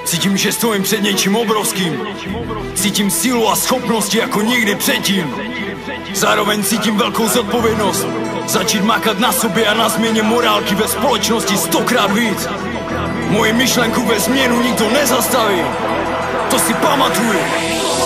Cítím, že stojím před něčím obrovským. Cítím sílu a schopnosti jako nikdy předtím. Zároveň cítím velkou zodpovědnost začít makat na sobě a na změně morálky ve společnosti 100krát víc. Moji myšlenku ve změnu nikdo nezastaví. To si pamatuju.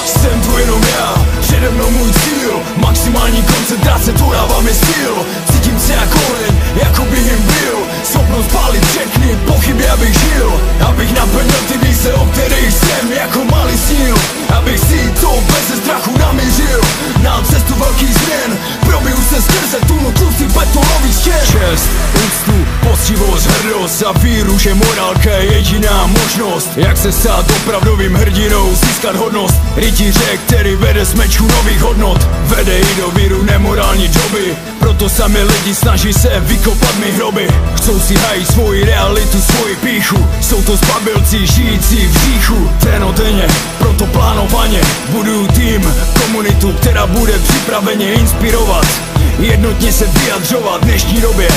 Jsem tu jenom já, přede mnou můj cíl. Maximální koncentrace, to dává mi styl. Cítím se jako len, jako bych jim byl. Schopnost pálit všechny pochyby, abych žil. Abych naplnil ty vize, o kterých jsem jako malý snil. Abych si to bez strachu namířil. Na cestu velkých změn, probiju se skrze tunu tlustý betonových stěn. Čest, úctu, poctivost, hrdost a víru, že morálka je jediná možnost. Jak se stát opravdovým hrdinou, získat hodnost rytíře, který vede z mečů nových hodnot. Vede i do víru nemorální doby. Proto sami lidi snaží se vykopat mi hroby. Chcou si hajit svoji realitu, svoji píchu. Jsou to zbabilci žijící v říchu. Denodenně, proto plánovaně buduju tým, komunitu, která bude připraveně inspirovat. Jednotně se vyjadřovat v dnešní době,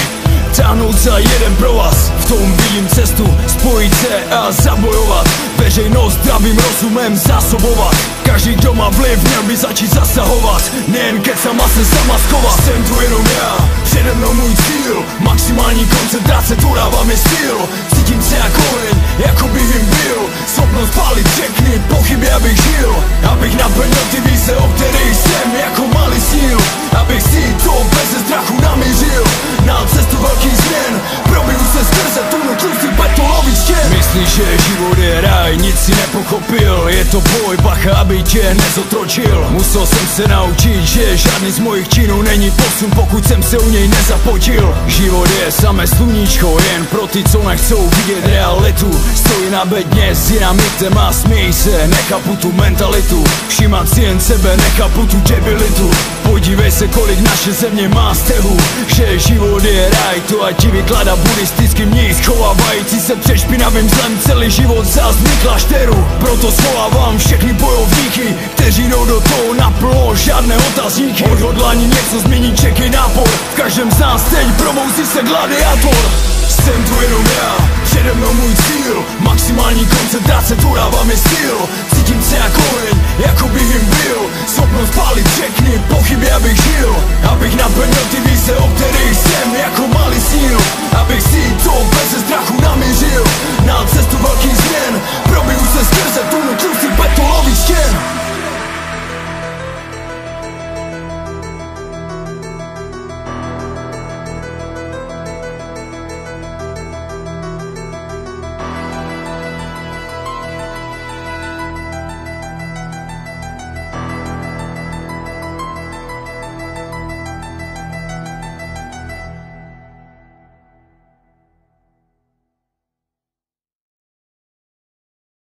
táhnout za jeden pro vás. V tom vidím cestu, spojit se a zabojovat. Veřejnost zdravým rozumem zásobovat. Každý, kdo má vliv, měl by začít zasahovat. Nejen kecama se zamaskovat. Jsem tu jenom já, přede mnou můj cíl. Maximální koncentrace, to dává mi styl. Cítím se jako len, jako bych jim byl. Schopnost pálit všechny pochyby, abych žil. Abych naplnil ty vize, o kterých jsem jako malý snil. Abych si to bez strachu namířil. Na cestu velkých změn, probiju se skrze tunu tlustý betonových stěn. Myslíš, že život je ráj, nic si nepochopil. Je to boj, bacha, aby tě nezotročil. Musel jsem se naučit, že žádný z mojich činů není posun, pokud jsem se u něj nezapotil. Život je samé sluníčko, jen pro ty, co nechcou vidět realitu. Stojí na bedně s dynamitem a směj se, nechápu tu mentalitu. Všímat si jen sebe, nechápu tu debilitu. Podívej se, kolik naše země má stehu. Že život je ráj, to ať ti vykládá buddhistický mních, schovávající se před špinavým zlem celý život zázný klášteru. Proto svolávám všechny bojovníky, kteří jdou do toho naplno, žádné otazníky. Odhodlání něco změnit, čekej nápor. V každém z nás teď probouzí se gladiátor. Jsem tu jenom já, přede mnou můj cíl. Maximální koncentrace, to dává mi styl. Cítím se jako len, jako bych jim byl. Schopnost pálit všechny pochyby, abych žil. Abych naplnil ty vize, o kterých jsem jako malý snil.